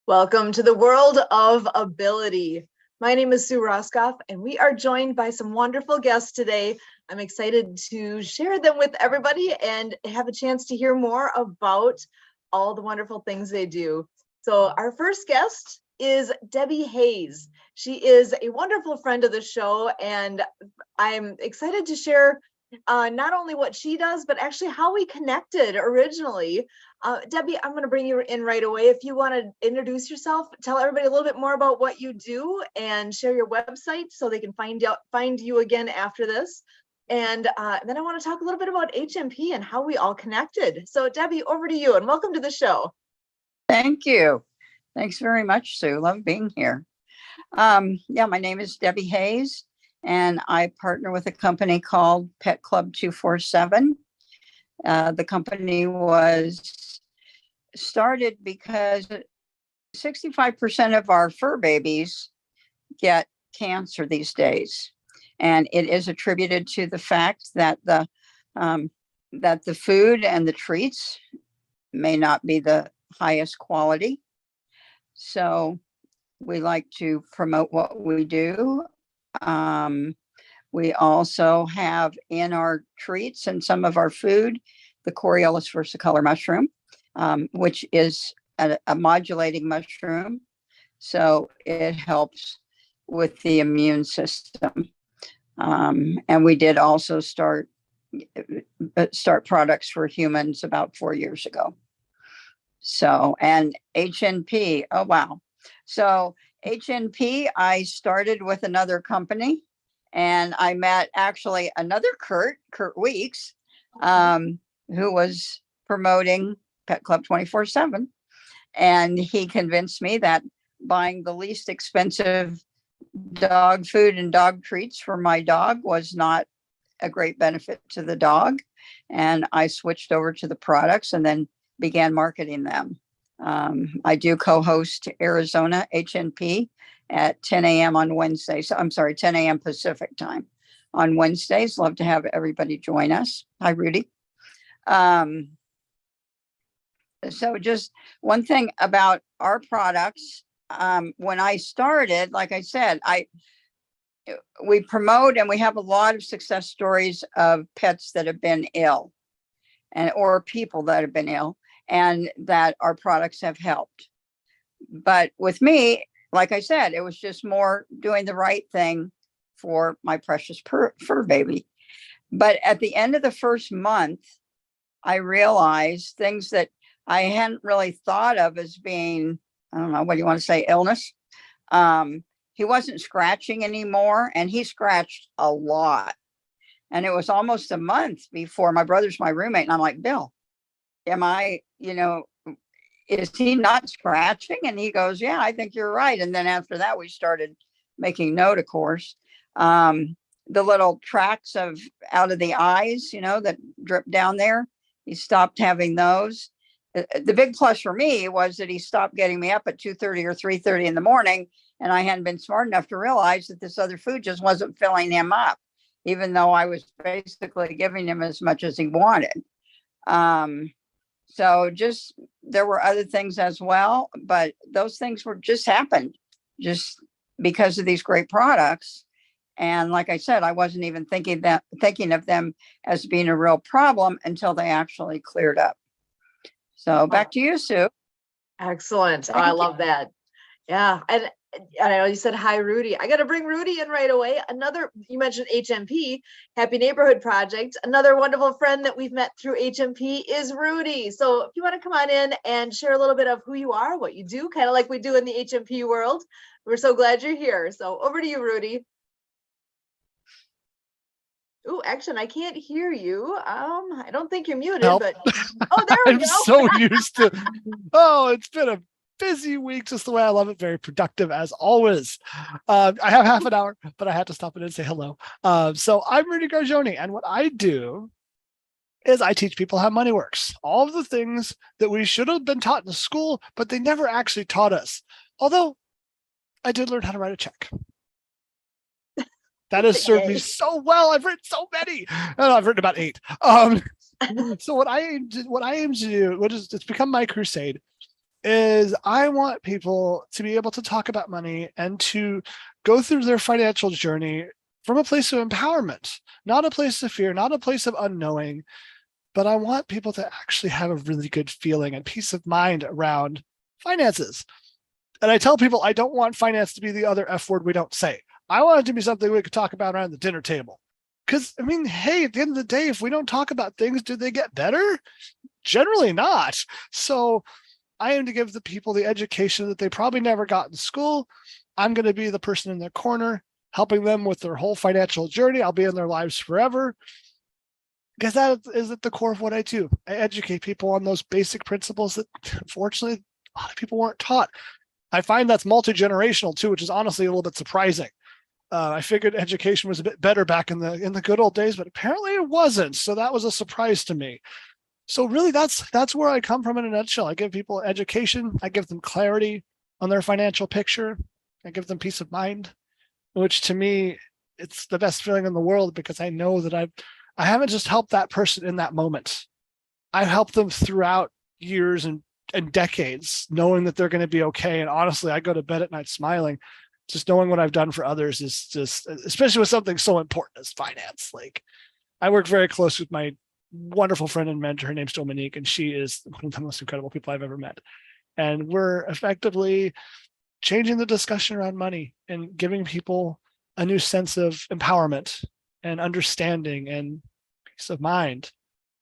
Welcome to the world of ability. My name is Sue Roskoff, and we are joined by some wonderful guests today. I'm excited to share them with everybody and have a chance to hear more about all the wonderful things they do. So our first guest is Debbie Hayes. She is a wonderful friend of the show, and I'm excited to share not only what she does, but actually how we connected originally. Debbie, I'm going to bring you in right away. If you want to introduce yourself, tell everybody a little bit more about what you do and share your website so they can find you again after this. And then I want to talk a little bit about HMP and how we all connected. So Debbie, over to you and welcome to the show. Thank you. Thanks very much, Sue. Love being here. My name is Debbie Hayes, and I partner with a company called Pet Club 247. The company was started because 65% of our fur babies get cancer these days. And it is attributed to the fact that the food and the treats may not be the highest quality. So we like to promote what we do. We also have in our treats and some of our food, the Coriolis versicolor mushroom, which is a modulating mushroom. So it helps with the immune system. And we did also start products for humans about 4 years ago. So, and HNP, oh, wow. So HNP, I started with another company, and I met actually another Kurt Weeks, who was promoting Pet Club 24/7. And he convinced me that buying the least expensive dog food and dog treats for my dog was not a great benefit to the dog. And I switched over to the products and then began marketing them. I do co-host Arizona HNP at 10 a.m. on Wednesdays. I'm sorry, 10 a.m. Pacific time on Wednesdays. Love to have everybody join us. Hi, Rudy. So just one thing about our products. When I started, like I said, we promote and we have a lot of success stories of pets that have been ill or people that have been ill and that our products have helped. But with me, like I said, it was just more doing the right thing for my precious fur baby. But at the end of the first month, I realized things that I hadn't really thought of as being, I don't know, what do you want to say, illness? He wasn't scratching anymore, and he scratched a lot. And it was almost a month before my brother's my roommate. And I'm like, Bill, is he not scratching? And he goes, yeah, I think you're right. And then after that, we started making note, of course. The little tracks out of the eyes, that drip down there, he stopped having those. The big plus for me was that he stopped getting me up at 2:30 or 3:30 in the morning. And I hadn't been smart enough to realize that this other food just wasn't filling him up, even though I was basically giving him as much as he wanted. So there were other things as well, but those things just happened just because of these great products. And like I said, I wasn't even thinking of them as being a real problem until they actually cleared up. So back to you, Sue. Excellent. I love that. Yeah. And I know you said hi, Rudy. I got to bring Rudy in right away. You mentioned HMP, Happy Neighborhood Project. Another wonderful friend that we've met through HMP is Rudy. So if you want to come on in and share a little bit of who you are, what you do, kind of like we do in the HMP world, we're so glad you're here. So over to you, Rudy. Oh, actually, I can't hear you. I don't think you're muted, Help. But there we go. I'm so used to. It's been a busy week, just the way I love it. Very productive as always. I have half an hour, but I had to stop in and say hello. So I'm Rudy Gargioni, and what I do is I teach people how money works. All of the things that we should have been taught in school, but they never actually taught us. Although I did learn how to write a check. That has served me so well. I've written so many. I've written about 8. So what I aim to do, it's become my crusade, is I want people to be able to talk about money and to go through their financial journey from a place of empowerment, not a place of fear, not a place of unknowing, but I want people to actually have a really good feeling and peace of mind around finances. And I tell people I don't want finance to be the other F word we don't say. I want it to be something we could talk about around the dinner table. Because, I mean, hey, at the end of the day, if we don't talk about things, do they get better? Generally not. So I aim to give the people the education that they probably never got in school. I'm going to be the person in their corner, helping them with their whole financial journey. I'll be in their lives forever. Because that is at the core of what I do. I educate people on those basic principles that, unfortunately, a lot of people weren't taught. I find that's multi-generational too, which is honestly a little bit surprising. I figured education was a bit better back in the good old days, but apparently it wasn't. So that was a surprise to me. So really, that's where I come from in a nutshell. I give people education. I give them clarity on their financial picture. I give them peace of mind, which to me, it's the best feeling in the world because I know that I haven't just helped that person in that moment. I've helped them throughout years and decades, knowing that they're going to be okay. And honestly, I go to bed at night smiling. Just knowing what I've done for others is just, especially with something so important as finance. Like, I work very close with my wonderful friend and mentor. Her name's Dominique, and she is one of the most incredible people I've ever met. And we're effectively changing the discussion around money and giving people a new sense of empowerment and understanding and peace of mind.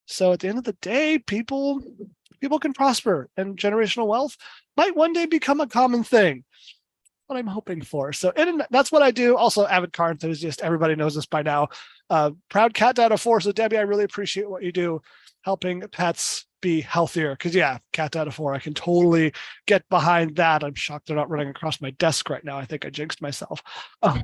So at the end of the day, people can prosper, and generational wealth might one day become a common thing. What I'm hoping for. So that's what I do. Also, avid car enthusiast. Everybody knows this by now. Proud cat dad of 4. So Debbie, I really appreciate what you do, helping pets be healthier. Because yeah, cat dad of 4. I can totally get behind that. I'm shocked they're not running across my desk right now. I think I jinxed myself. Love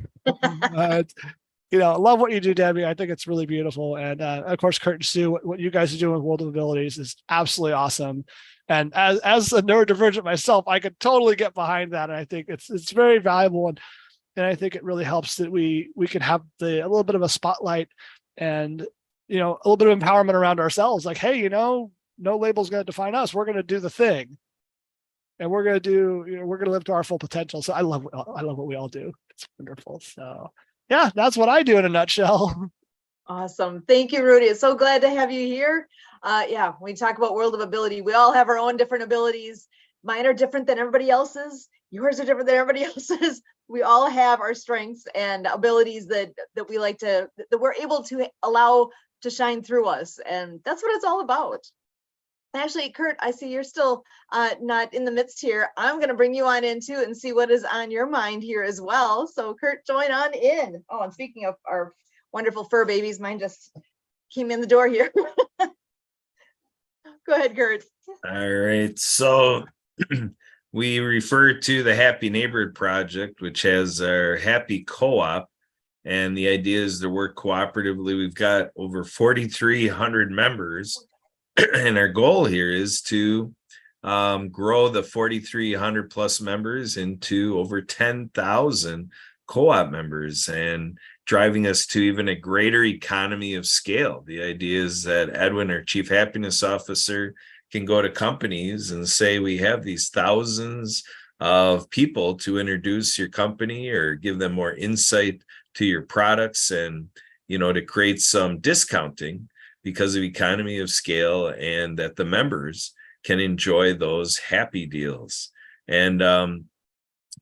what you do, Debbie. I think it's really beautiful. And of course, Kurt and Sue, what you guys are doing with World of Abilities is absolutely awesome. And as a neurodivergent myself, I could totally get behind that. And I think it's very valuable. And I think it really helps that we can have a little bit of a spotlight and, a little bit of empowerment around ourselves. Like, hey, no label's going to define us. We're going to do the thing. And we're going to live to our full potential. So I love what we all do. It's wonderful. So yeah, that's what I do in a nutshell. Awesome. Thank you, Rudy. So glad to have you here. When we talk about World of Ability, we all have our own different abilities. Mine are different than everybody else's. Yours are different than everybody else's. We all have our strengths and abilities that we're able to allow to shine through us. And that's what it's all about. Actually, Kurt, I see you're still not in the midst here. I'm going to bring you on in too and see what is on your mind here as well. So Kurt, join on in. Oh, and speaking of our wonderful fur babies, mine just came in the door here. Go ahead, Kurt. All right. So we refer to the Happy Neighborhood Project, which has our Happy Co-op. And the idea is to work cooperatively. We've got over 4,300 members. And our goal here is to grow the 4,300 plus members into over 10,000 co-op members and driving us to even a greater economy of scale. The idea is that Edwin, our Chief Happiness Officer, can go to companies and say, we have these thousands of people to introduce your company or give them more insight to your products and, to create some discounting because of economy of scale, and that the members can enjoy those happy deals. And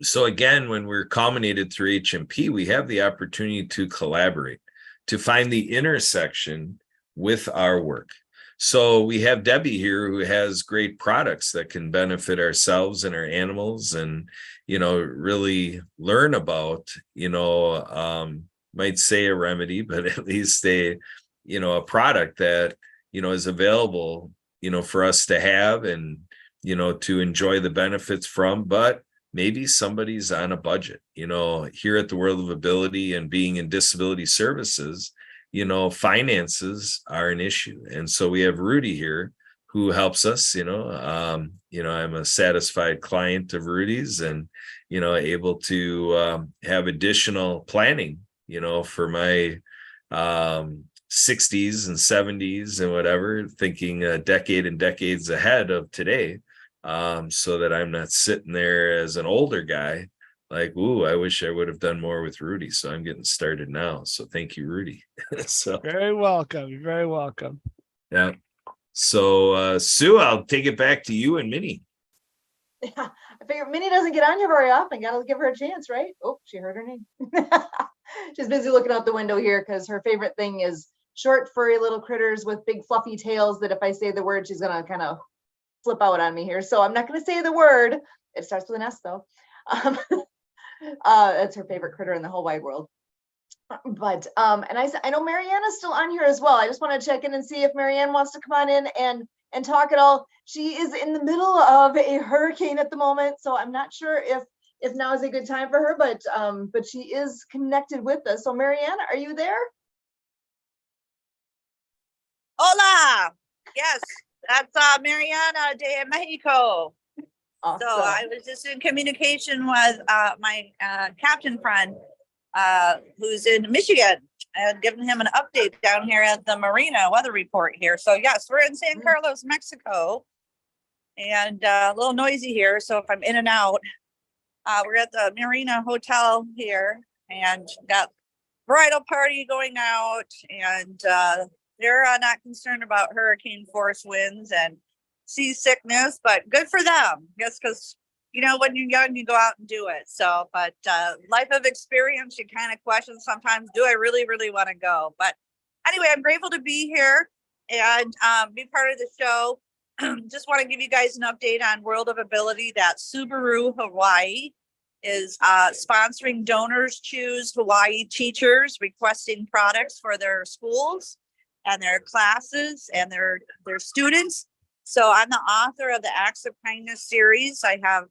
so again, when we're culminated through HMP, we have the opportunity to collaborate, to find the intersection with our work. So we have Debbie here who has great products that can benefit ourselves and our animals and, really learn about, might say a remedy, but at least a product that, is available, for us to have and, to enjoy the benefits from, but maybe somebody's on a budget, here at the World of Ability and being in disability services, finances are an issue. And so we have Rudy here who helps us, I'm a satisfied client of Rudy's and, able to have additional planning, for my 60s and 70s and whatever, thinking a decade and decades ahead of today, so that I'm not sitting there as an older guy like, ooh, I wish I would have done more with Rudy. So I'm getting started now. So thank you, Rudy. So Very welcome. You're very welcome. yeah. So Sue, I'll take it back to you and Minnie. Yeah, I figure Minnie doesn't get on here very often. Gotta give her a chance, right? Oh, she heard her name. She's busy looking out the window here because her favorite thing is short, furry little critters with big fluffy tails that if I say the word, she's gonna kind of flip out on me here. So I'm not gonna say the word. It starts with an S though. That's her favorite critter in the whole wide world. But and I know Marianne is still on here as well. I just want to check in and see if Marianne wants to come on in and talk at all. She is in the middle of a hurricane at the moment, so I'm not sure if now is a good time for her, but she is connected with us. So Marianne, are you there? Hola. Yes, that's Mariana de Mexico. Awesome. So I was just in communication with my captain friend who's in Michigan and giving him an update down here at the marina weather report here. So yes, we're in San Carlos, Mexico, and a little noisy here. So if I'm in and out, we're at the Marina Hotel here and got bridal party going out, and they're not concerned about hurricane force winds and seasickness, but good for them. Yes, because you know, when you're young, you go out and do it. So, but life of experience, you kind of question sometimes, do I really, really want to go? But anyway, I'm grateful to be here and be part of the show. Just want to give you guys an update on World of Ability that Subaru Hawaii is sponsoring Donors Choose Hawaii teachers requesting products for their schools and their classes and their students. So I'm the author of the Acts of Kindness series. I have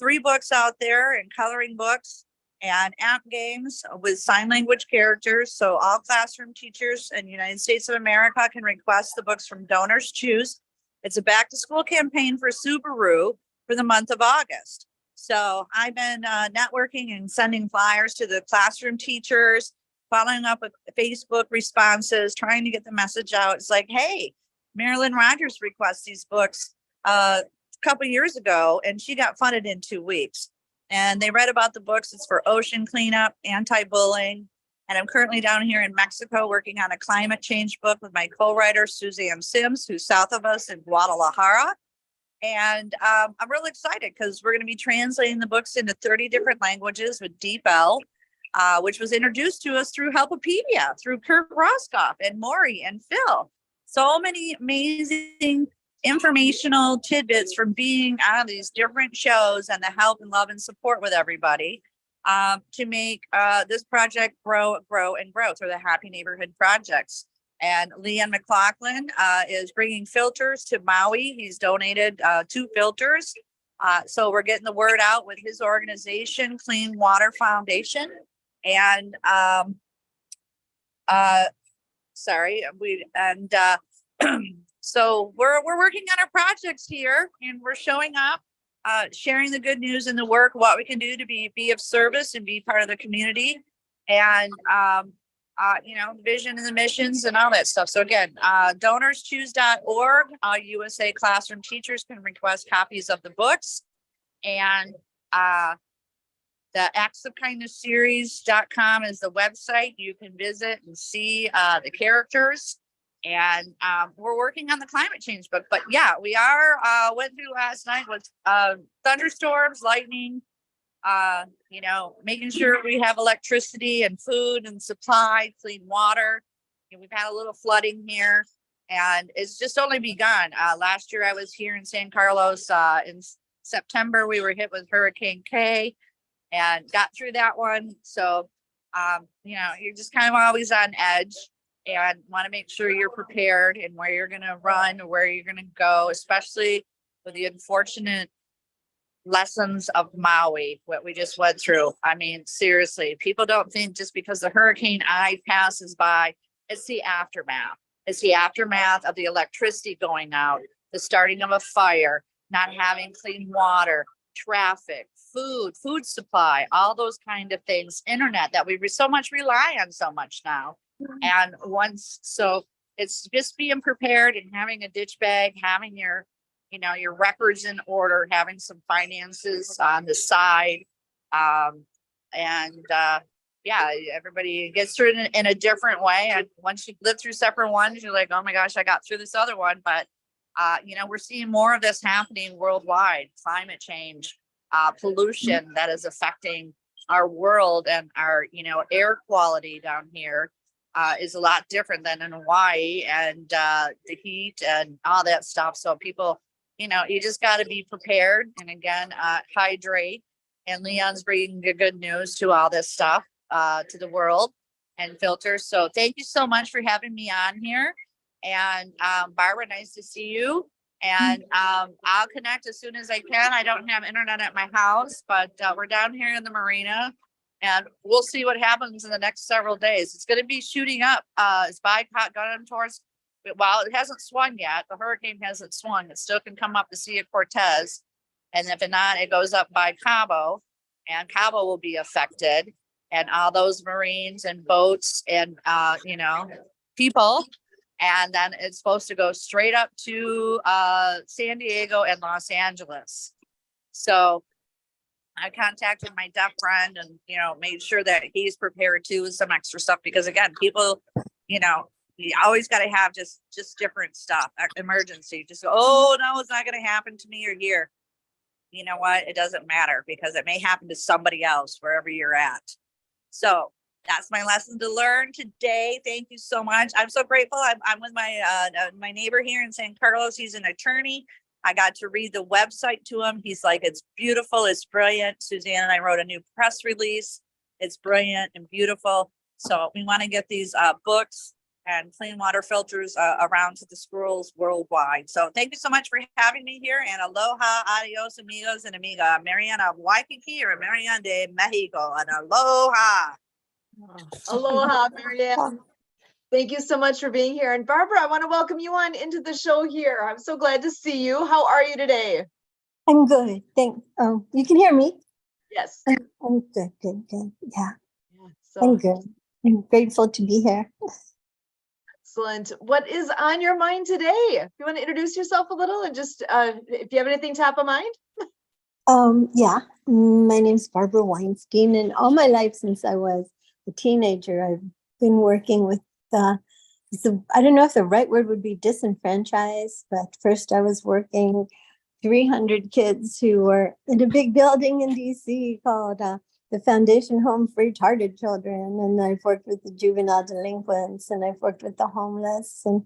3 books out there and coloring books and app games with sign language characters. So all classroom teachers in the United States of America can request the books from Donors Choose. It's a back to school campaign for Subaru for the month of August. So I've been networking and sending flyers to the classroom teachers, following up with Facebook responses, trying to get the message out. It's like, hey, Marilyn Rogers requests these books a couple years ago, and she got funded in 2 weeks. And they read about the books. It's for ocean cleanup, anti-bullying. And I'm currently down here in Mexico working on a climate change book with my co-writer, Suzanne Sims, who's south of us in Guadalajara. And I'm really excited because we're going to be translating the books into 30 different languages with DeepL, which was introduced to us through Helpopedia, through Kurt Roskoff and Maury and Phil. So many amazing informational tidbits from being on these different shows and the help and love and support with everybody to make this project grow through the Happy Neighborhood Projects. And Leanne McLaughlin is bringing filters to Maui. He's donated 2 filters. So we're getting the word out with his organization, Clean Water Foundation. And so we're working on our projects here, and we're showing up, sharing the good news and the work, what we can do to be of service and be part of the community, and the vision and the missions and all that stuff. So again, donorschoose.org, USA classroom teachers can request copies of the books, and the Acts of Kindness series.com is the website. You can visit and see the characters. And we're working on the climate change book. But yeah, we are went through last night with thunderstorms, lightning, making sure we have electricity and food and supply, clean water. And we've had a little flooding here, and it's just only begun. Last year I was here in San Carlos in September. We were hit with Hurricane K and got through that one. So, you're just kind of always on edge and want to make sure you're prepared and where you're going to run or where you're going to go, especially with the unfortunate lessons of Maui, what we just went through. I mean, seriously, people don't think just because the Hurricane Eye passes by, it's the aftermath. It's the aftermath of the electricity going out, the starting of a fire, not having clean water, traffic, food supply, all those kind of things, internet that we so much rely on so much now. And so it's just being prepared and having a ditch bag, having your your records in order, having some finances on the side. Yeah, everybody gets through it in a different way. And once you live through separate ones, you're like, oh my gosh, I got through this other one. But, we're seeing more of this happening worldwide. Climate change, pollution that is affecting our world, and our, air quality down here is a lot different than in Hawaii, and the heat and all that stuff. So people, you just got to be prepared. And again, hydrate. And Leon's bringing the good news to all this stuff, to the world, and filters. So thank you so much for having me on here. And Barbara, nice to see you. And I'll connect as soon as I can. I don't have internet at my house, but we're down here in the marina, and we'll see what happens in the next several days. It's going to be shooting up. It's by going towards, well, it hasn't swung yet. The hurricane hasn't swung. It still can come up the Sea of Cortez. And if not, it goes up by Cabo, and Cabo will be affected. And all those Marines and boats and, people. And then it's supposed to go straight up to San Diego and Los Angeles. So I contacted my deaf friend and, made sure that he's prepared too with some extra stuff. Because again, people, you always got to have just different stuff, emergency. Just go, oh, no, it's not going to happen to me or here. You know what? It doesn't matter, because it may happen to somebody else wherever you're at. So that's my lesson to learn today. Thank you so much. I'm so grateful. I'm with my neighbor here in San Carlos. He's an attorney. I got to read the website to him. He's like, it's beautiful. It's brilliant. Suzanne and I wrote a new press release. It's brilliant and beautiful. So we want to get these books and clean water filters around to the schools worldwide. So thank you so much for having me here, and aloha, adios, amigos and amiga. Mariana of Waikiki, or Mariana de Mexico, and aloha. Aloha, Marianne. Thank you so much for being here. And Barbara, I want to welcome you on into the show here. I'm so glad to see you. How are you today? I'm good. You can hear me? Yes. I'm good. Yeah, So I'm good. I'm grateful to be here. excellent. What is on your mind today? You want to introduce yourself a little, and just if you have anything top of mind? Yeah, my name's Barbara Weinstein, and all my life since I was a teenager, I've been working with I don't know if the right word would be disenfranchised, but first I was working 300 kids who were in a big building in DC called the Foundation Home for Retarded Children. And I've worked with the juvenile delinquents, and I've worked with the homeless, and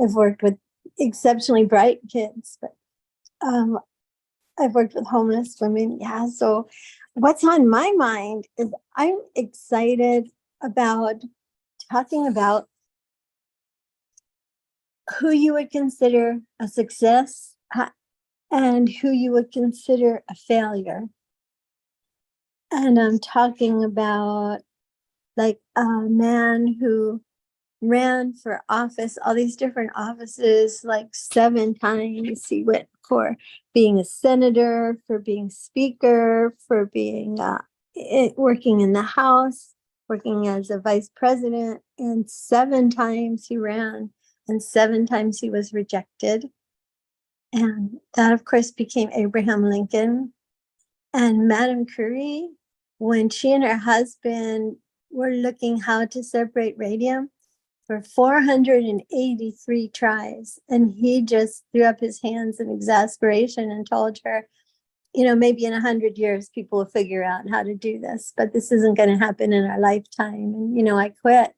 I've worked with exceptionally bright kids, but I've worked with homeless women. Yeah. So what's on my mind is I'm excited about talking about who you would consider a success and who you would consider a failure. And I'm talking about like a man who ran for office, all these different offices, like 7 times. He went for being a senator, for being speaker, for being working in the House, working as a vice president, and 7 times he ran, and 7 times he was rejected. And that, of course, became Abraham Lincoln. And Madame Curie, when she and her husband were looking how to separate radium for 483 tries, and he just threw up his hands in exasperation and told her, maybe in 100 years, people will figure out how to do this, but this isn't going to happen in our lifetime. And, I quit.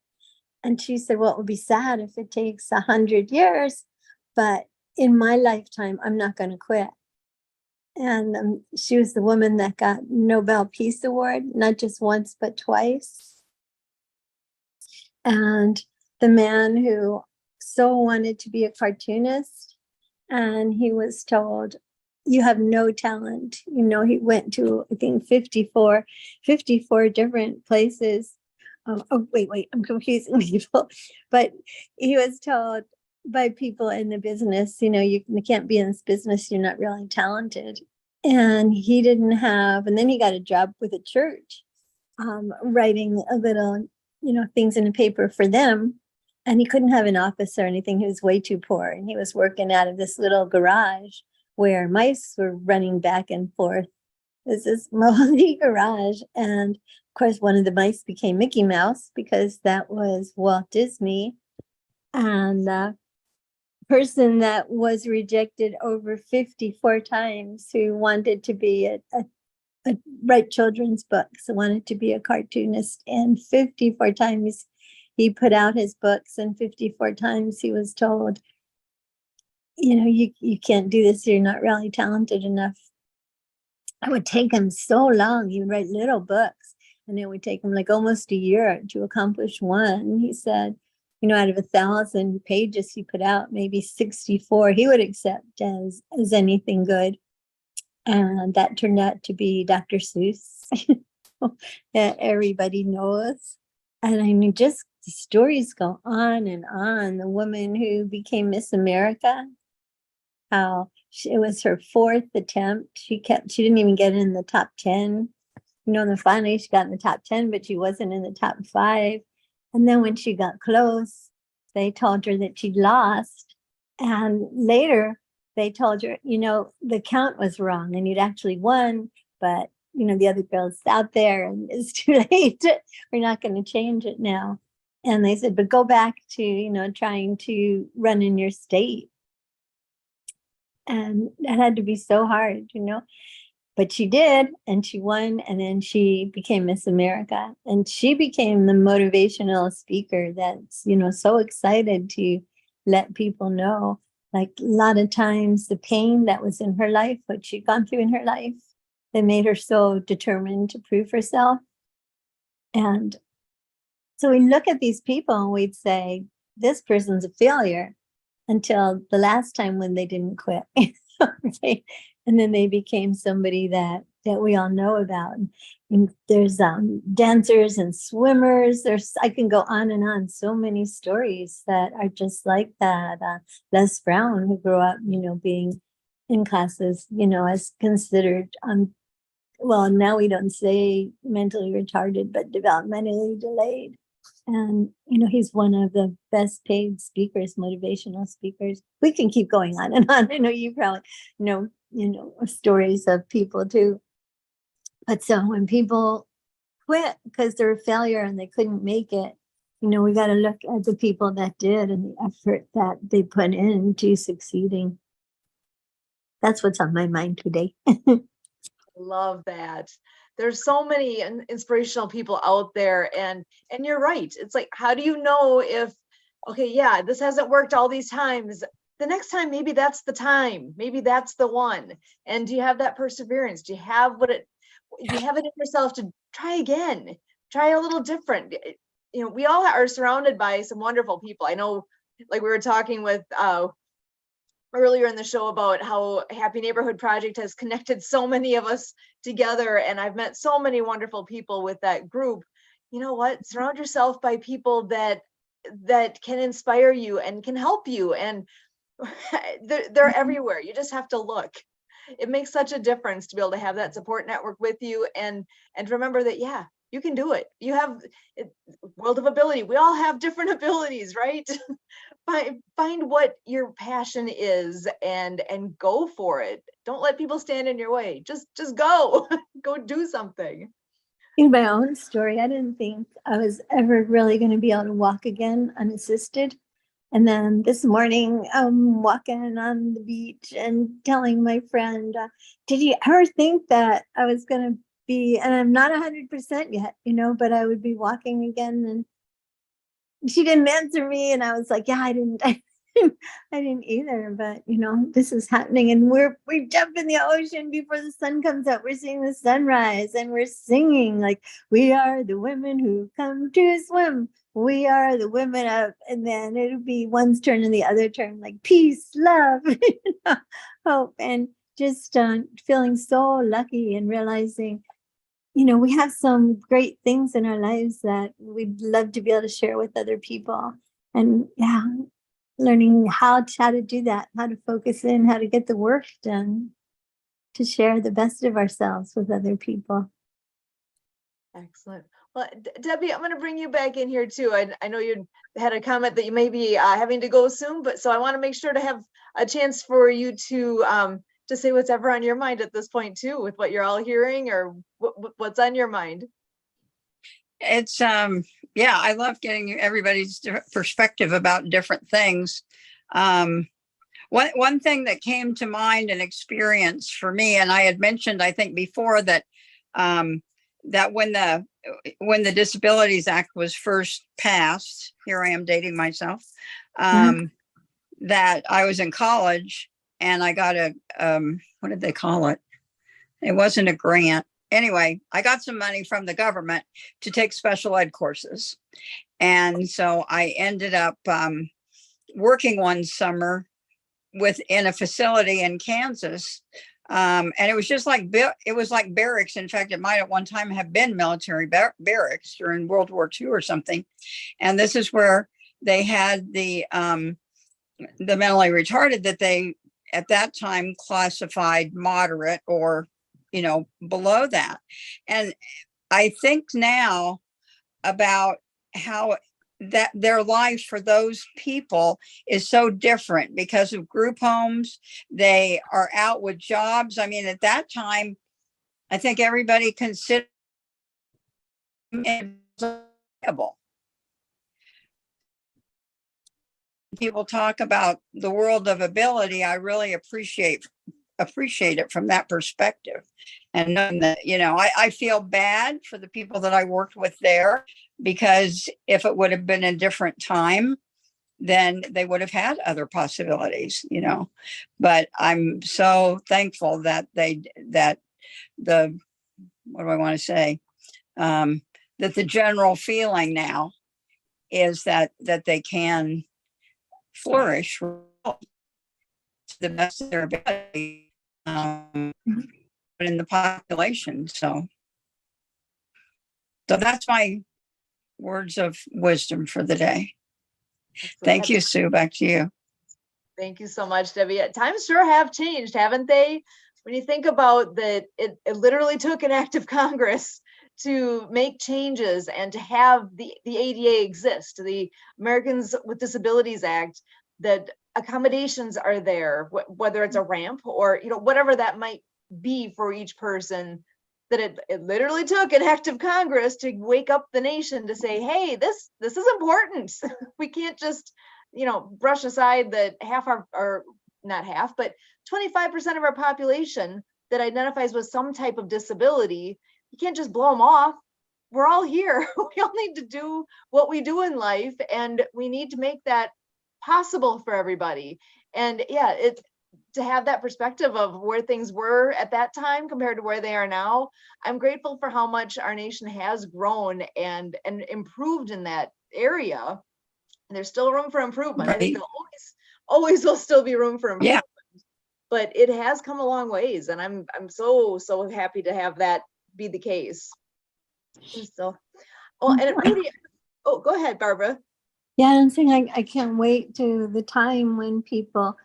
And she said, well, it would be sad if it takes 100 years, but in my lifetime, I'm not going to quit. And she was the woman that got Nobel Peace Award, not just once, but twice. And the man who so wanted to be a cartoonist, and he was told, you have no talent. He went to, I think, 54 different places. Wait, I'm confusing people. But he was told by people in the business, you can't be in this business, you're not really talented. And he didn't have, and then he got a job with a church, writing a little, things in the paper for them. And he couldn't have an office or anything. He was way too poor. And he was working out of this little garage where mice were running back and forth. This is moldy garage. And of course, one of the mice became Mickey Mouse because that was Walt Disney. And the person that was rejected over 54 times, who wanted to be write children's books, wanted to be a cartoonist, and 54 times he put out his books, and 54 times he was told, you can't do this, you're not really talented enough. It would take him so long. He would write little books, and it would take him like almost a year to accomplish one. He said, out of 1,000 pages he put out, maybe 64 he would accept as anything good. And that turned out to be Dr. Seuss that everybody knows. And I mean, just the stories go on and on. The woman who became Miss America, how it was her 4th attempt. She didn't even get in the top 10. Then finally she got in the top 10, but she wasn't in the top 5. And then when she got close, they told her that she'd lost. And later they told her, the count was wrong and you'd actually won, but the other girl's out there and it's too late. We're not going to change it now. And they said, but go back to, trying to run in your state. And that had to be so hard, but she did, and she won, and then she became Miss America, and she became the motivational speaker that's, so excited to let people know, like a lot of times the pain that was in her life, what she'd gone through in her life, that made her so determined to prove herself. And so we look at these people and we'd say, this person's a failure, until the last time when they didn't quit. And then they became somebody that we all know about. And there's dancers and swimmers. I can go on and on. So many stories that are just like that. Les Brown, who grew up, being in classes, as considered, well, now we don't say mentally retarded, but developmentally delayed. And, he's one of the best paid speakers, motivational speakers. We can keep going on and on. I know you probably know, stories of people too. But so when people quit because they're a failure and they couldn't make it, we got to look at the people that did and the effort that they put into succeeding. That's what's on my mind today. Love that. There's so many inspirational people out there, and you're right. It's like, how do you know if, okay, yeah, this hasn't worked all these times. The next time, maybe that's the time. Maybe that's the one. And do you have that perseverance? Do you have do you have it in yourself to try again? Try a little different. We all are surrounded by some wonderful people. I know, like we were talking with earlier in the show about how Happy Neighborhood Project has connected so many of us together, and I've met so many wonderful people with that group. You know what? Surround yourself by people that can inspire you and can help you, and they're everywhere. You just have to look. It makes such a difference to be able to have that support network with you, and remember that, yeah, you can do it. You have world of ability. We all have different abilities, right? Find what your passion is and go for it. Don't let people stand in your way. Just go. Go do something. In my own story, I didn't think I was ever really going to be able to walk again unassisted. And then this morning, I'm walking on the beach and telling my friend, did you ever think that I was going to be, and I'm not 100% yet, but I would be walking again? And she didn't answer me. And I was like, yeah, I didn't either, but this is happening, and we jump in the ocean before the sun comes up. We're seeing the sunrise, and we're singing like, we are the women who come to swim. We are the women of, and then it'll be one's turn and the other turn, like peace, love, hope, and just feeling so lucky and realizing, we have some great things in our lives that we'd love to be able to share with other people. And yeah, learning how to do that, how to focus in, how to get the work done, to share the best of ourselves with other people. Excellent. Well, Debbie, I'm going to bring you back in here too. I know you had a comment that you may be having to go soon, but so I want to make sure to have a chance for you to to say what's ever on your mind at this point too, with what you're all hearing, or what's on your mind. It's yeah, I love getting everybody's perspective about different things. One thing that came to mind and experience for me, and I had mentioned, I think before, that that when the Disabilities Act was first passed, here I am dating myself, that I was in college and I got a what did they call it? It wasn't a grant. Anyway, I got some money from the government to take special ed courses. And so I ended up working one summer within a facility in Kansas. And it was just like, it was like barracks. In fact, it might at one time have been military barracks during World War II or something. And this is where they had the mentally retarded that they, at that time, classified moderate or, you know, below that. And I think now about how that their life for those people is so different because of group homes. They are out with jobs. I mean, at that time, I think everybody considered it viable. People talk about the world of ability. I really appreciate it from that perspective. And knowing that, you know, I feel bad for the people that I worked with there, because if it would have been a different time, then they would have had other possibilities, you know. But I'm so thankful that what do I want to say? That the general feeling now is that they can flourish to the best of their ability in the population. So that's my words of wisdom for the day. Thank you, Sue. Back to you. Thank you so much, Debbie. Times sure have changed, haven't they? When you think about that, it literally took an act of Congress to make changes and to have the ADA exist, the Americans with Disabilities Act, that accommodations are there, whether it's a ramp or, you know, whatever that might be for each person, that it literally took an act of Congress to wake up the nation to say, hey, this is important. We can't just, you know, brush aside that half or not half, but 25% of our population that identifies with some type of disability. You can't just blow them off. We're all here. We all need to do what we do in life, and we need to make that possible for everybody. And yeah, to have that perspective of where things were at that time compared to where they are now. I'm grateful for how much our nation has grown and improved in that area. And there's still room for improvement. Right. I think there always will still be room for improvement. Yeah. But it has come a long ways, and I'm so happy to have that be the case. So, oh, and it really, oh, go ahead, Barbara. Yeah, I'm saying I can't wait to the time when people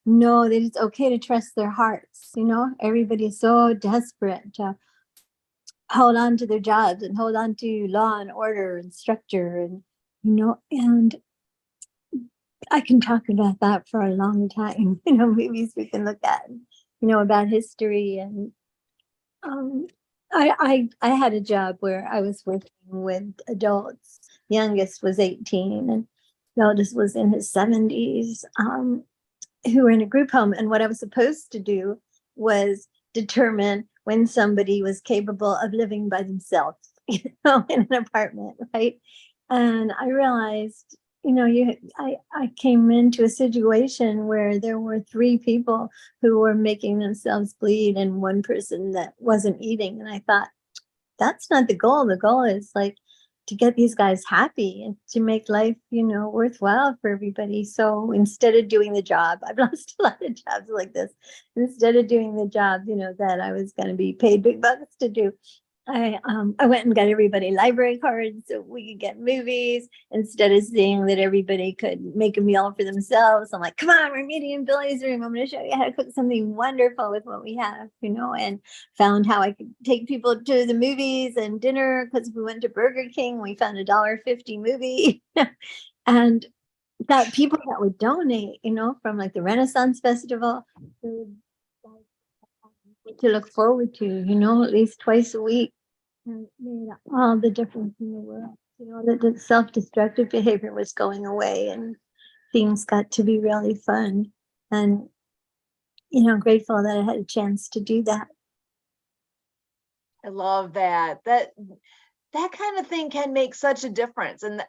know that it's okay to trust their hearts. You know, everybody's so desperate to hold on to their jobs and hold on to law and order and structure, and, you know, and I can talk about that for a long time. You know, movies we can look at, you know, about history. And I had a job where I was working with adults. The youngest was 18 and the oldest was in his 70s, who were in a group home. And what I was supposed to do was determine when somebody was capable of living by themselves, you know, in an apartment, right? And I realized, you know, I came into a situation where there were 3 people who were making themselves bleed and 1 person that wasn't eating. And I thought, that's not the goal. The goal is like to get these guys happy and to make life, you know, worthwhile for everybody. So instead of doing the job, I've lost a lot of jobs like this. Instead of doing the job, you know, that I was going to be paid big bucks to do, I went and got everybody library cards so we could get movies, instead of seeing that everybody could make a meal for themselves. I'm like, come on, we're meeting in Billy's room. I'm going to show you how to cook something wonderful with what we have, you know, and found how I could take people to the movies and dinner, because if we went to Burger King, we found $1.50 movie. And that people that would donate, you know, from like the Renaissance Festival, to look forward to, at least twice a week. And it made all the difference in the world. That the self-destructive behavior was going away and things got to be really fun. And, I'm grateful that I had a chance to do that. I love that. That kind of thing can make such a difference. And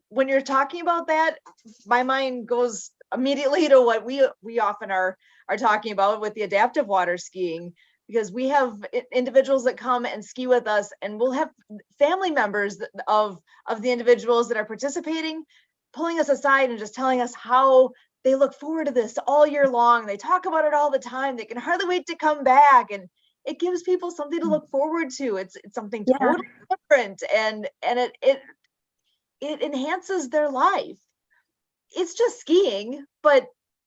when you're talking about that, my mind goes immediately to what we often are talking about with the adaptive water skiing, because we have individuals that come and ski with us, and we'll have family members of the individuals that are participating pulling us aside and just telling us how they look forward to this all year long. They talk about it all the time. They can hardly wait to come back, and it gives people something to look forward to. It's something totally different, and it enhances their life. It's just skiing, but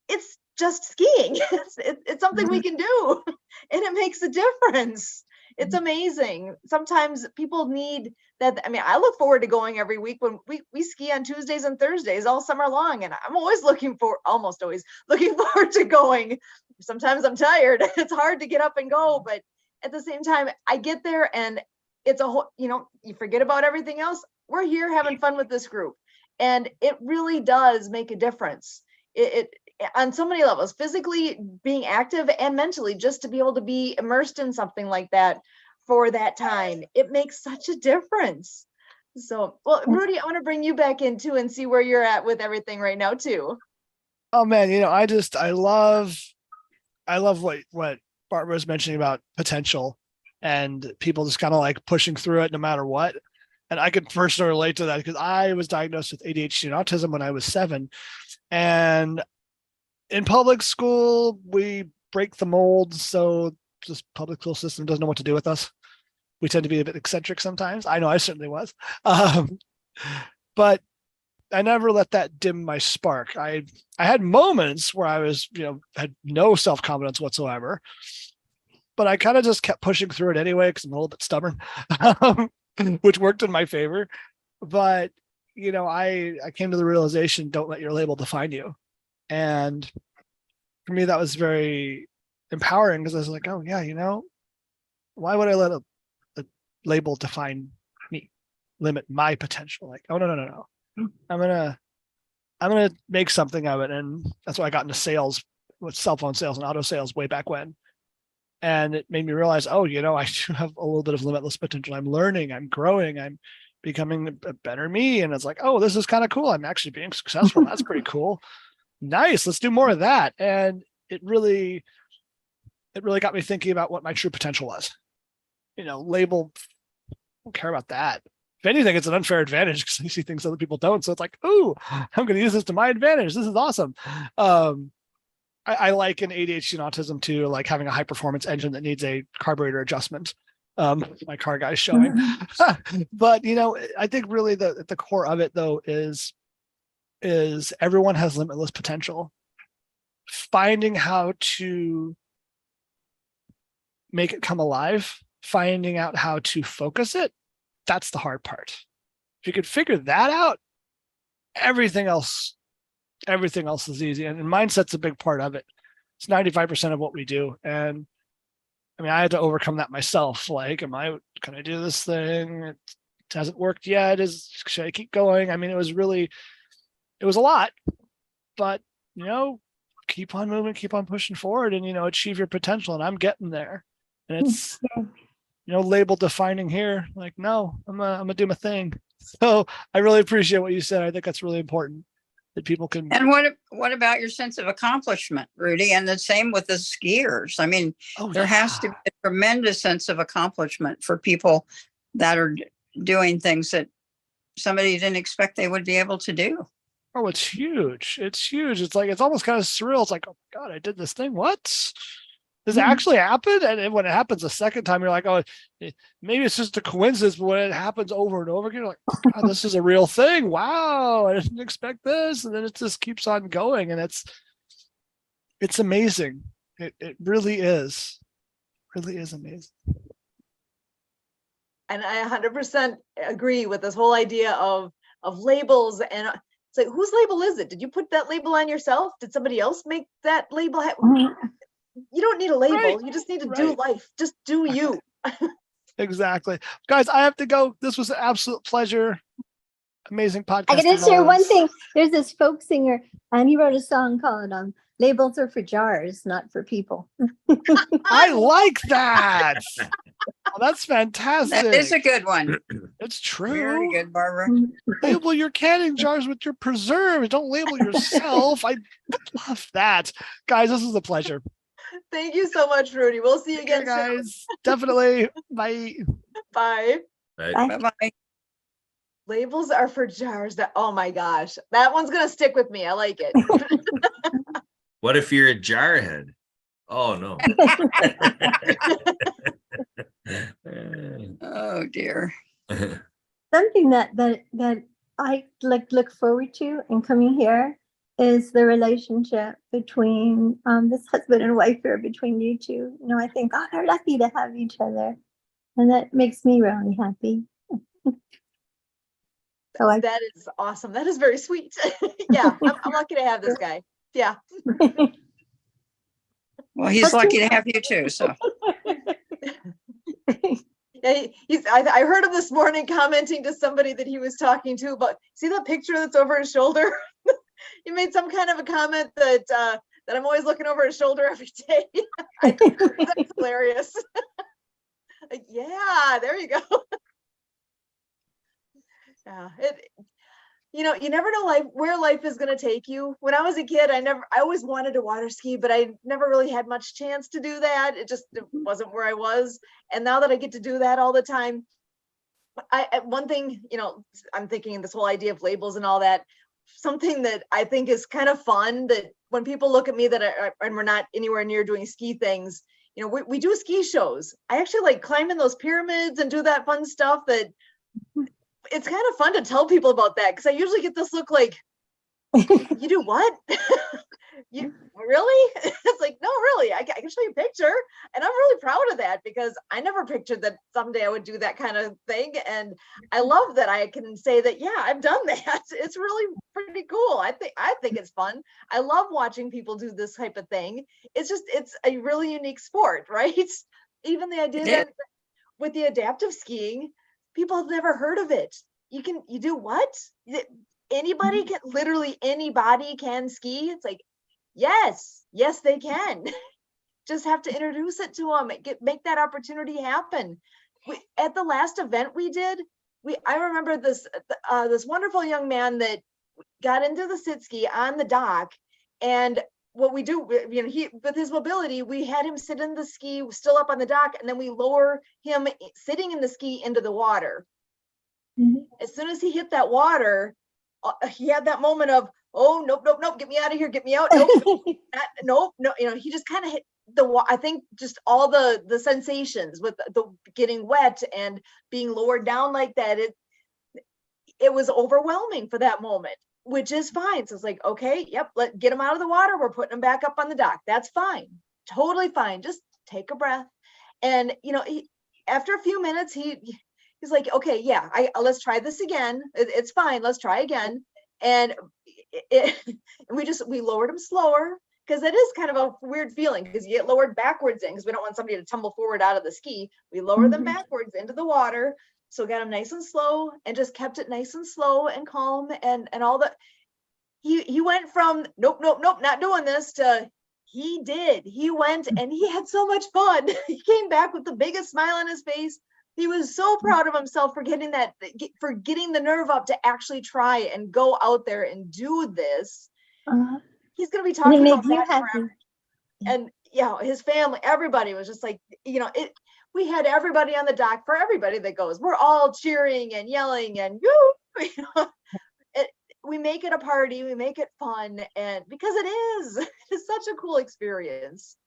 it's just skiing. It's something we can do, and it makes a difference. It's amazing. Sometimes people need that. I mean, I look forward to going every week when we ski on Tuesdays and Thursdays all summer long. And I'm almost always looking forward to going. Sometimes I'm tired. It's hard to get up and go, but at the same time, I get there and it's a whole, you forget about everything else. We're here having fun with this group. And it really does make a difference. It on so many levels, physically being active and mentally, just to be able to be immersed in something like that for that time, it makes such a difference. So, well, Rudy, I want to bring you back in too and see where you're at with everything right now too. Oh man, I love what Barbara was mentioning about potential and people just kind of like pushing through it no matter what. And I could personally relate to that because I was diagnosed with ADHD and autism when I was 7. And in public school, we break the mold. So this public school system doesn't know what to do with us. We tend to be a bit eccentric sometimes. I know I certainly was. But I never let that dim my spark. I had moments where I was, had no self-confidence whatsoever, but I kind of just kept pushing through it anyway because I'm a little bit stubborn, which worked in my favor. But, I came to the realization, don't let your label define you. And for me, that was very empowering because I was like, oh yeah, why would I let a label define me, limit my potential? Like, oh, no. I'm gonna make something of it. And that's why I got into sales with cell phone sales and auto sales way back when. And it made me realize, oh, I do have a little bit of limitless potential. I'm learning, I'm growing, I'm becoming a better me. And it's like, oh, this is kind of cool. I'm actually being successful. That's pretty cool. Nice. Let's do more of that. And it really got me thinking about what my true potential was. Label, I don't care about that. If anything, it's an unfair advantage because I see things other people don't. So it's like, ooh, I'm going to use this to my advantage. This is awesome. I like an ADHD and autism too, like having a high performance engine that needs a carburetor adjustment. My car guy's showing. But, I think really the core of it though is everyone has limitless potential. Finding how to make it come alive, finding out how to focus it, that's the hard part. If you could figure that out, everything else is easy. And mindset's a big part of it. It's 95% of what we do. And I mean, I had to overcome that myself. Like, can I do this thing? It hasn't worked yet. Should I keep going? I mean, it was a lot, but keep on moving, keep on pushing forward and, achieve your potential. And I'm getting there. And it's, label defining here. Like, no, I'm gonna do my thing. So I really appreciate what you said. I think that's really important that people can. And what about your sense of accomplishment, Rudy? And the same with the skiers. I mean, there has to be a tremendous sense of accomplishment for people that are doing things that somebody didn't expect they would be able to do. Oh, it's huge. It's huge. It's like, it's almost kind of surreal. It's like, oh my God, I did this thing. What? Does it actually happen? And when it happens a second time, you're like, oh, maybe it's just a coincidence. But when it happens over and over again, you're like, oh, this is a real thing. Wow, I didn't expect this. And then it just keeps on going. And it's amazing. It really is. Really is amazing. And I 100% agree with this whole idea of labels. And it's like, whose label is it? Did you put that label on yourself? Did somebody else make that label? you don't need a label. Right, You just need to do right. life. Just do you. Exactly. Guys, I have to go. This was an absolute pleasure. Amazing podcast. I gotta as share one always. thing. There's this folk singer, and he wrote a song called "Labels Are for Jars, Not for People." I like that. Oh, that's That is a fantastic. good one. It's Very true. good, Barbara. Label your canning jars with your preserves. Don't label yourself. I love that. Guys, this is a pleasure. Thank you so much, Rudy. We'll see you Okay, again soon. guys. Definitely. Bye. Bye. Right. Bye. Bye-bye. Labels are for jars. That, oh my gosh, that one's gonna stick with me. I like it. What if you're a jarhead? Oh no. Oh, dear. Something that I look forward to in coming here is the relationship between this husband and wife here, between you two. I think, oh, they're lucky to have each other, and that makes me really happy. So That is awesome. That is very sweet. Yeah, I'm lucky to have this guy. Yeah. Well, he's lucky to have you too. So Yeah, I heard him this morning commenting to somebody that he was talking to about, see that picture that's over his shoulder? He made some kind of a comment that I'm always looking over his shoulder every day. I think that's hilarious. Like, yeah, there you go. Yeah, you never know where life is going to take you. When I was a kid, I always wanted to water ski, but I never really had much chance to do that. It wasn't where I was. And now that I get to do that all the time, one thing, I'm thinking this whole idea of labels and all that, something that I think is kind of fun, that when people look at me and we're not anywhere near doing ski things, we do ski shows. I actually like climbing those pyramids and do that fun stuff that it's kind of fun to tell people about that, because I usually get this look like, you do what? You really? It's like, no, really, I can show you a picture. And I'm really proud of that, because I never pictured that someday I would do that kind of thing. And I love that I can say that, yeah, I've done that. It's really pretty cool. I think it's fun. I love watching people do this type of thing. It's a really unique sport, right? Even the idea that with the adaptive skiing, people have never heard of it. You do what? Anybody can, literally anybody can ski. It's like, yes, they can. Just have to introduce it to them, make that opportunity happen. At the last event we did, I remember this wonderful young man that got into the sit ski on the dock, and what we do, he, with his mobility, we had him sit in the ski still up on the dock, and then we lower him sitting in the ski into the water. Mhm. As soon as he hit that water, he had that moment of, oh, nope, get me out of here, get me out. Nope, no, he just kind of hit I think just all the sensations with the getting wet and being lowered down like that, it was overwhelming for that moment, which is fine. So it's like, okay, yep, get him out of the water. We're putting him back up on the dock. That's fine. Totally fine. Just take a breath. And, after a few minutes, he's like, okay, yeah, let's try this again. It's fine. Let's try again. And we lowered him slower, because that is kind of a weird feeling, because you get lowered backwards in, because we don't want somebody to tumble forward out of the ski. We lower them backwards into the water. So got him nice and slow, and just kept it nice and slow and calm, and all that. He went from nope, not doing this, to he went, and he had so much fun. He came back with the biggest smile on his face. He was so proud of himself for getting the nerve up to actually try and go out there and do this. He's going to be talking about that forever. And his family, everybody was just like, we had everybody on the dock, for everybody that goes, we're all cheering and yelling and we make it a party, we make it fun, and because it's such a cool experience.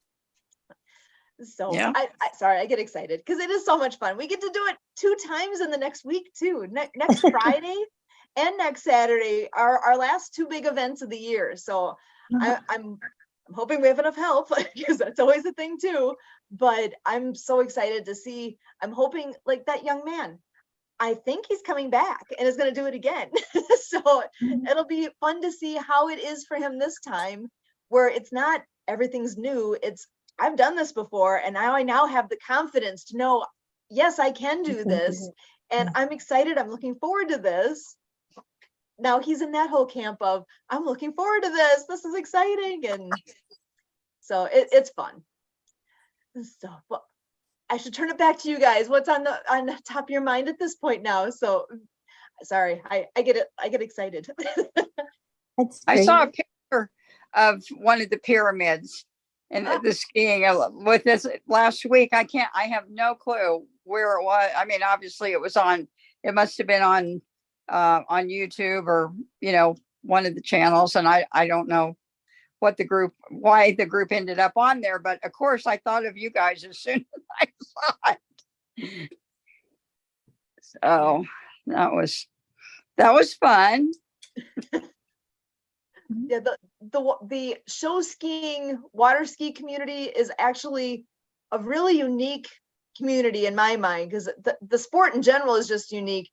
So Yeah. Sorry, I get excited because it is so much fun. We get to do it 2 times in the next week too. Next Friday and next Saturday are our last 2 big events of the year. So I'm hoping we have enough help, because that's always a thing too. But I'm so excited to see. I'm hoping, like that young man, I think he's coming back and is going to do it again. So it'll be fun to see how it is for him this time, where it's not everything's new. It's I've done this before, and now I now have the confidence to know, yes, I can do this. And I'm excited. I'm looking forward to this. Now he's in that whole camp of, I'm looking forward to this. This is exciting. And so it's fun. So well, I should turn it back to you guys. What's on the top of your mind at this point now? So sorry, I get it. I get excited. That's I great. saw a picture of one of the pyramids and the skiing with this last week. I have no clue where it was. I mean, obviously it must have been on YouTube or, one of the channels. And I don't know why the group ended up on there. But of course I thought of you guys as soon as I saw it. So that was fun. Yeah, the show skiing, water ski community is actually a really unique community in my mind, because the sport in general is just unique.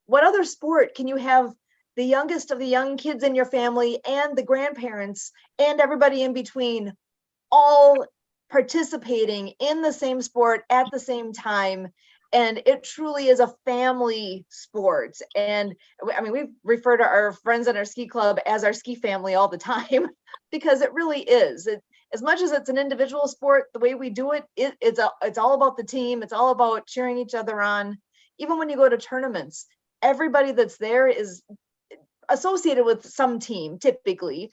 What other sport can you have the youngest of the young kids in your family and the grandparents and everybody in between all participating in the same sport at the same time? And it truly is a family sport. And I mean, we refer to our friends in our ski club as our ski family all the time, because it really is. As much as it's an individual sport, the way we do it, it's all about the team. It's all about cheering each other on. Even when you go to tournaments, everybody that's there is associated with some team, typically.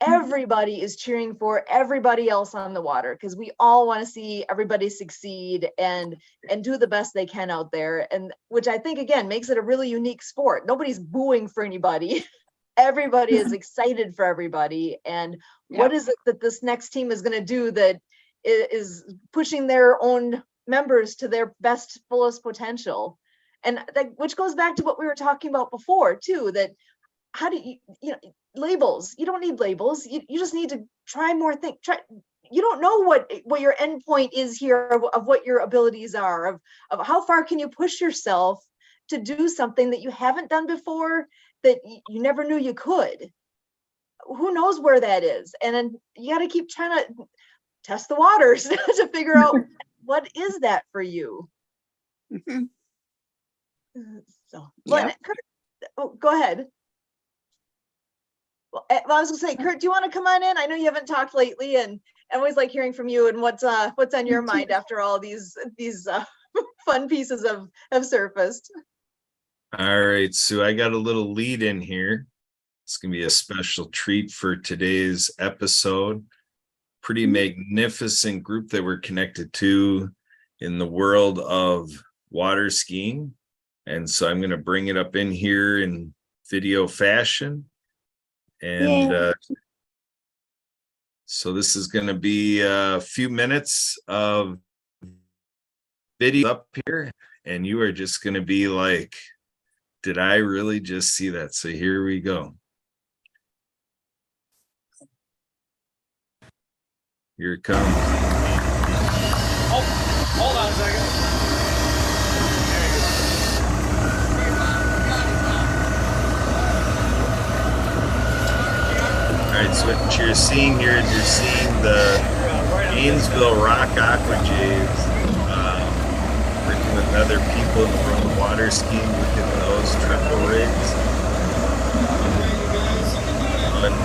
Everybody is cheering for everybody else on the water, because we all want to see everybody succeed and do the best they can out there. And which I think, again, makes it a really unique sport. Nobody's booing for anybody. Everybody is excited for everybody. And what is it that this next team is going to do that is pushing their own members to their best, fullest potential? And which goes back to what we were talking about before too, that how do labels, you don't need labels. You just need to try more things. You don't know what your end point is here of what your abilities are, of how far can you push yourself to do something that you haven't done before, that you never knew you could. Who knows where that is? And then you got to keep trying to test the waters to figure out what is that for you. Mhm. So, Yeah. Kurt, go ahead. Well, I was gonna say, Kurt, do you want to come on in? I know you haven't talked lately, and I always like hearing from you and what's on your mind after all these fun pieces have surfaced. All right, Sue, I got a little lead in here. It's gonna be a special treat for today's episode. Pretty magnificent group that we're connected to in the world of water skiing. And so I'm gonna bring it up in here in video fashion. And so this is going to be a few minutes of video up here, and you are just going to be like, did I really just see that? So here we go. Here it comes. Oh, hold on a second. All right, so what you're seeing here is you're seeing the Gainesville Rock Aqua Jays working with other people in the world of water skiing. Look at those triple rigs. And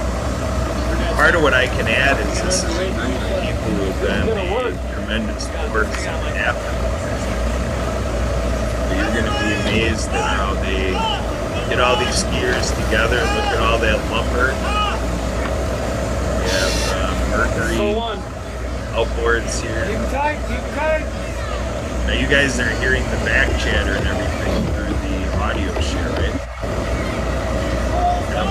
part of what I can add is this is a group of people who have been a tremendous force after. You're going to be amazed at how they get all these skiers together. Look at all that lumber. We have Mercury outboards here. Keep tight, keep tight. Now you guys are hearing the back chatter and everything through the audio share, right? Now,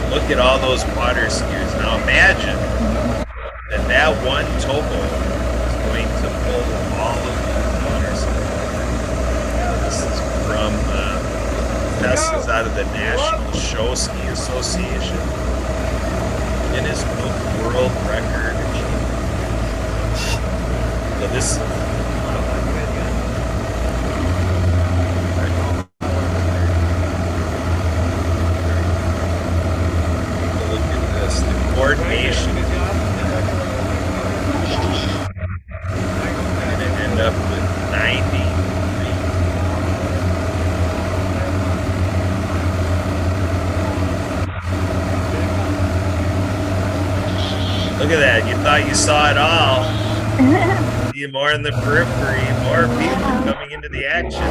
look at all those water skiers. Now imagine that one topo is going to pull all of these water skiers. This is from This is out of the National Show Ski Association. Guinness Book World Record. So this. Look at this. The coordination. Look at that. You thought you saw it all. See more in the periphery, more people coming into the action.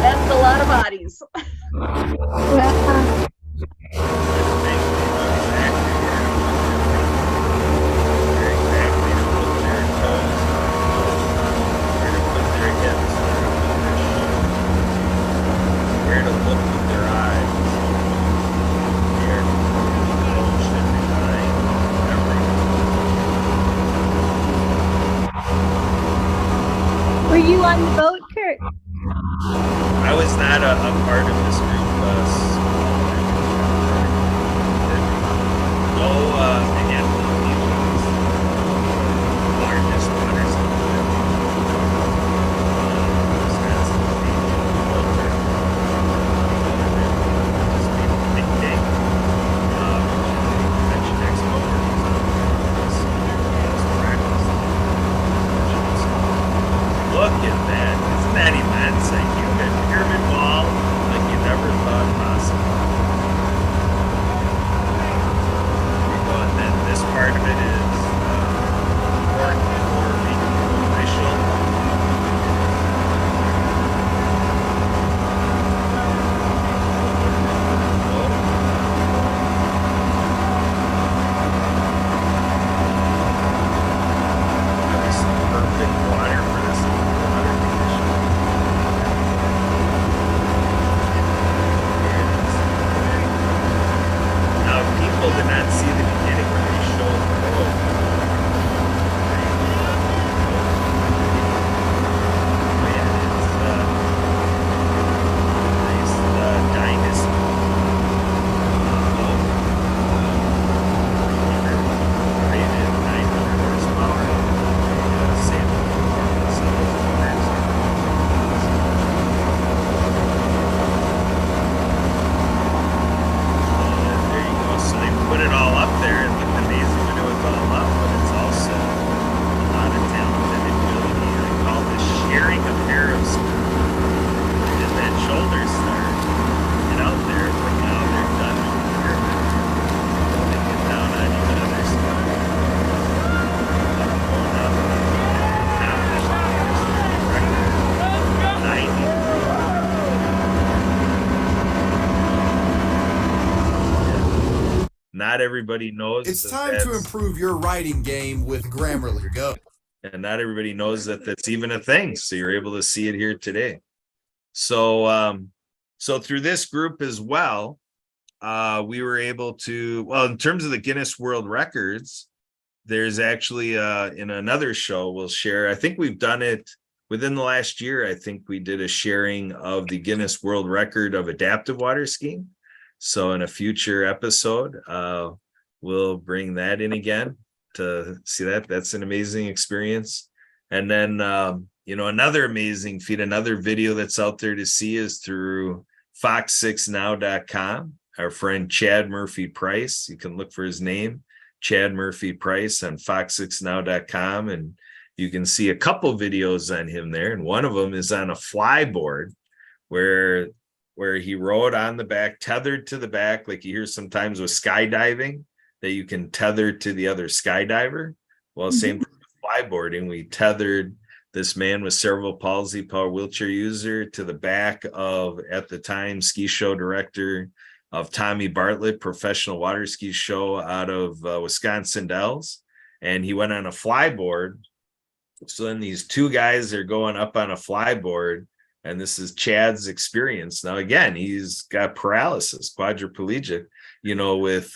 That's a lot of bodies. Wow. Where to look with their eyes. Where to motion behind everything. Were you on the boat, Kurt? I was not a part of this group. No, again, Philippines, largest water supply. Wisconsin, Walter, big day. Convention expo. Look at that. Isn't that immense? Like you got pyramid wall like you never thought possible. And then this part of it is port or official. There's some perfect water for this water condition. Now, people did not see the beginning where they showed the road. Man, it's nice dynasty. Rated 900 horsepower. Sample performance of those motors. There you go. So they put it all up there. It looked amazing when it was all up, but it's also a lot of talent and ability. I call this sharing a pair of skills. And that shoulder start. Get out there, but now they're done with the pyramid. They get down on each other's side. Going up. Record 90. Not everybody knows. It's that time to that's- improve your writing game with Grammarly. Go. and not everybody knows that that's even a thing. So you're able to see it here today. So, so through this group as well, we were able to, well, in terms of the Guinness World Records, there's actually in another show we'll share. I think we've done it within the last year. I think we did a sharing of the Guinness World Record of adaptive water skiing. So in a future episode, we'll bring that in again to see that. That's an amazing experience. And then, another amazing feat, another video that's out there to see is through fox6now.com. Our friend Chad Murphy Price, you can look for his name, Chad Murphy Price on fox6now.com. And you can see a couple videos on him there. And one of them is on a flyboard where he rode on the back, tethered to the back, like you hear sometimes with skydiving, that you can tether to the other skydiver. Well, same thing with flyboarding. We tethered this man with cerebral palsy, power wheelchair user, to the back of, at the time, ski show director of Tommy Bartlett, professional water ski show out of Wisconsin Dells. And he went on a flyboard. So then these two guys are going up on a flyboard, and this is Chad's experience. Now, again, he's got paralysis, quadriplegic, with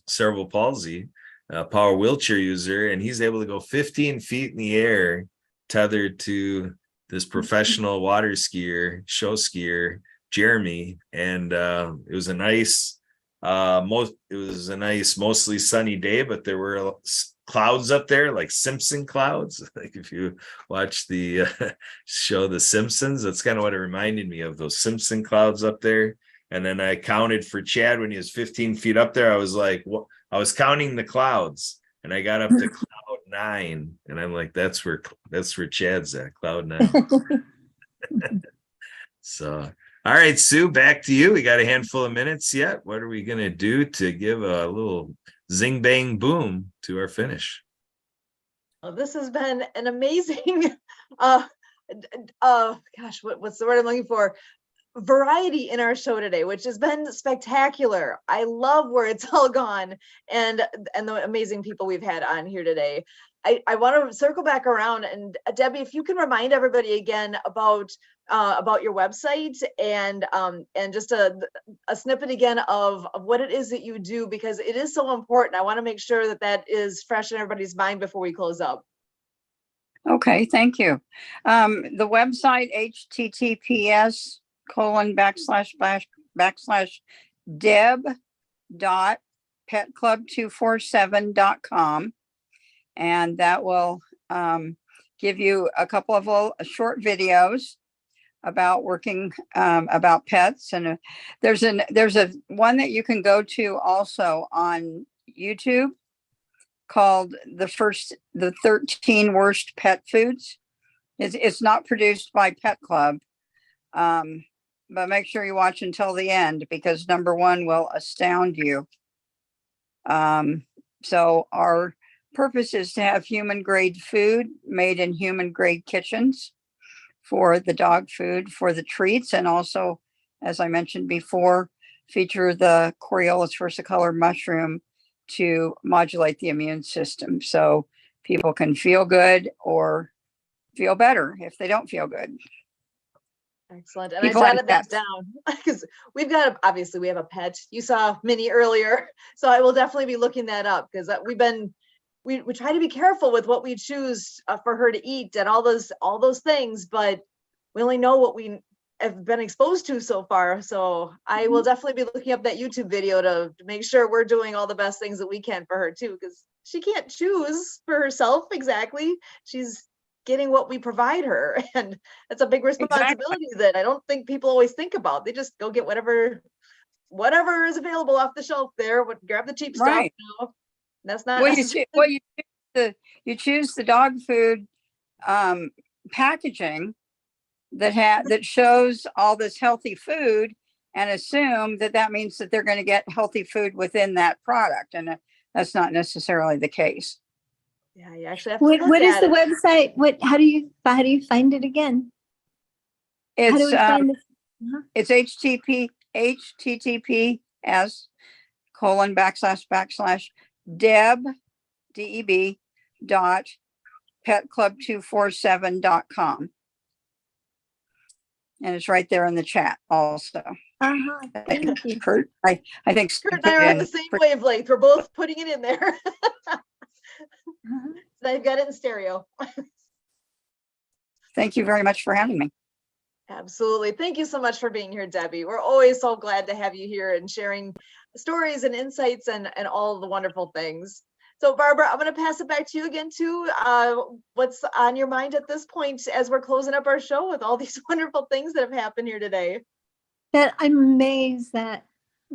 cerebral palsy, power wheelchair user, and he's able to go 15 feet in the air, tethered to this professional water skier, show skier, Jeremy. And it was a nice, mostly sunny day, but there were clouds up there, like Simpson clouds. Like if you watch the show The Simpsons, that's kind of what it reminded me of, those Simpson clouds up there. And then I counted for Chad when he was 15 feet up there. I was like, I was counting the clouds, and I got up to cloud 9, and I'm like, that's where Chad's at, cloud 9. So, all right, Sue, back to you. We got a handful of minutes yet. What are we gonna do to give a little zing bang boom to our finish? Well, this has been an amazing, gosh, what's the word I'm looking for? Variety in our show today, which has been spectacular. I love where it's all gone, and the amazing people we've had on here today. I want to circle back around, and Debbie, if you can remind everybody again about your website and just a snippet again of what it is that you do, because it is so important. I want to make sure that is fresh in everybody's mind before we close up. Okay, thank you. The website, https://deb.petclub247.com. And that will give you a couple of little short videos about working about pets. And there's a one that you can go to also on YouTube called the 13 worst pet foods. It's not produced by Pet Club, but make sure you watch until the end, because number 1 will astound you. So our purpose is to have human grade food made in human grade kitchens for the dog food, for the treats, and also, as I mentioned before, feature the Coriolis versicolor mushroom to modulate the immune system, so people can feel good or feel better if they don't feel good. Excellent. And People I like jotted that pets. down because we have a pet. You saw Minnie earlier, so I will definitely be looking that up, because we try to be careful with what we choose for her to eat and all those things, but we only know what we have been exposed to so far. So I will definitely be looking up that YouTube video to make sure we're doing all the best things that we can for her too, because she can't choose for herself exactly. She's getting what we provide her, and that's a big responsibility that I don't think people always think about. They just go get whatever is available off the shelf there, grab the cheap stuff. Right. That's not Well, necessarily. you choose the dog food packaging that shows all this healthy food, and assume that means that they're going to get healthy food within that product, and that's not necessarily the case. Yeah, you actually have to look What is at the it. website? How do you find it again? How do It's we find this? it's https://deb petclub247.com. And it's right there in the chat also. Thank you. Kurt, I think Kurt and I are on the same wavelength. We're both putting it in there. So I've got it in stereo. Thank you very much for having me. Absolutely. Thank you so much for being here, Debbie. We're always so glad to have you here and sharing stories and insights and all the wonderful things. So Barbara, I'm going to pass it back to you again too. What's on your mind at this point as we're closing up our show with all these wonderful things that have happened here today? That I'm amazed that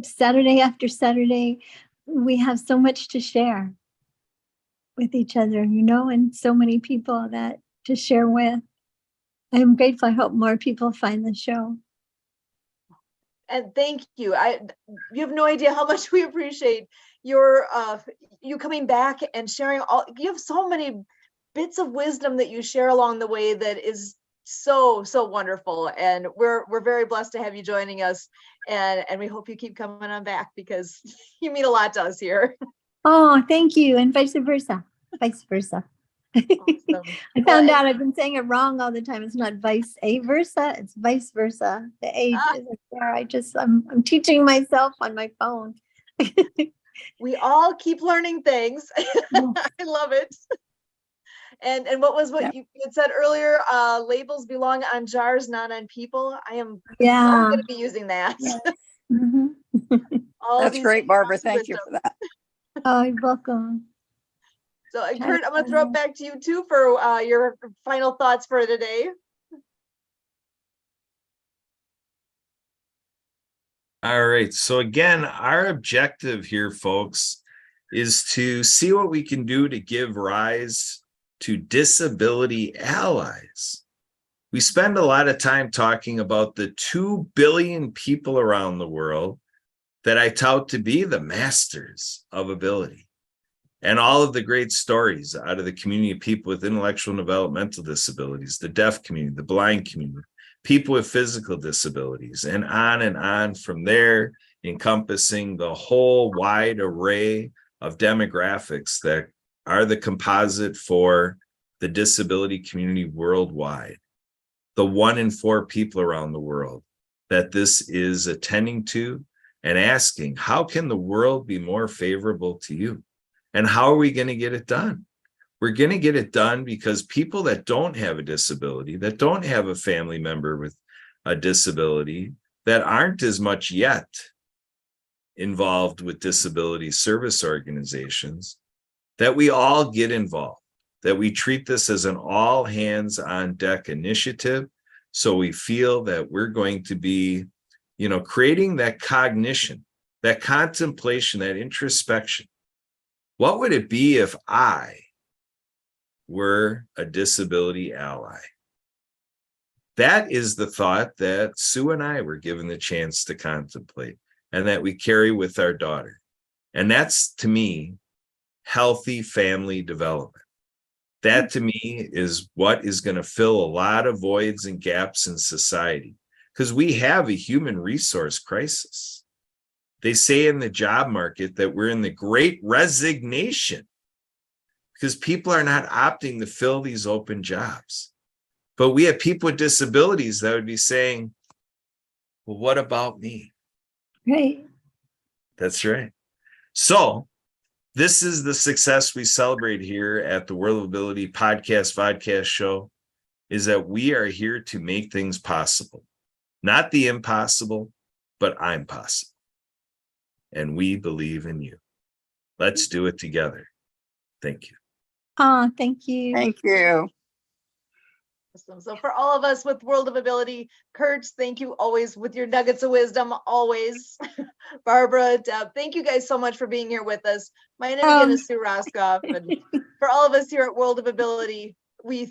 Saturday after Saturday, we have so much to share with each other, and so many people that to share with. I'm grateful. I hope more people find the show. And thank you. You have no idea how much we appreciate your you coming back and sharing you have so many bits of wisdom that you share along the way that is so wonderful, and we're very blessed to have you joining us, and we hope you keep coming on back, because you mean a lot to us here. Oh, thank you. And vice versa. Awesome. I found out I've been saying it wrong all the time. It's not vice versa. It's vice versa. The A isn't there. I'm teaching myself on my phone. We all keep learning things. I love it. And what you had said earlier, labels belong on jars, not on people. I'm going to be using that. Yes. That's great, Barbara. Thank you for that. Oh, you're welcome. So Kurt, I'm going to throw it back to you too for your final thoughts for today. All right. So again, our objective here, folks, is to see what we can do to give rise to disability allies. We spend a lot of time talking about the 2 billion people around the world that I tout to be the masters of ability, and all of the great stories out of the community of people with intellectual and developmental disabilities, the deaf community, the blind community, people with physical disabilities, and on from there, encompassing the whole wide array of demographics that are the composite for the disability community worldwide. The 1 in 4 people around the world that this is attending to and asking, how can the world be more favorable to you? And how are we going to get it done? We're going to get it done because people that don't have a disability, that don't have a family member with a disability, that aren't as much yet involved with disability service organizations, that we all get involved, that we treat this as an all hands on deck initiative. So we feel that we're going to be, creating that cognition, that contemplation, that introspection. What would it be if I were a disability ally? That is the thought that Sue and I were given the chance to contemplate and that we carry with our daughter. And that's, to me, healthy family development. That, to me, is what is going to fill a lot of voids and gaps in society, because we have a human resource crisis. They say in the job market that we're in the great resignation because people are not opting to fill these open jobs. But we have people with disabilities that would be saying, well, what about me? Right. That's right. So this is the success we celebrate here at the World of Ability vodcast show, is that we are here to make things possible. Not the impossible, but I'm possible. And we believe in you. Let's do it together. Thank you. Thank you. Thank you. Awesome. So for all of us with World of Ability, Kurt, thank you always with your nuggets of wisdom, always. Barbara, Deb, thank you guys so much for being here with us. My name again is Sue Roskoff, and for all of us here at World of Ability, we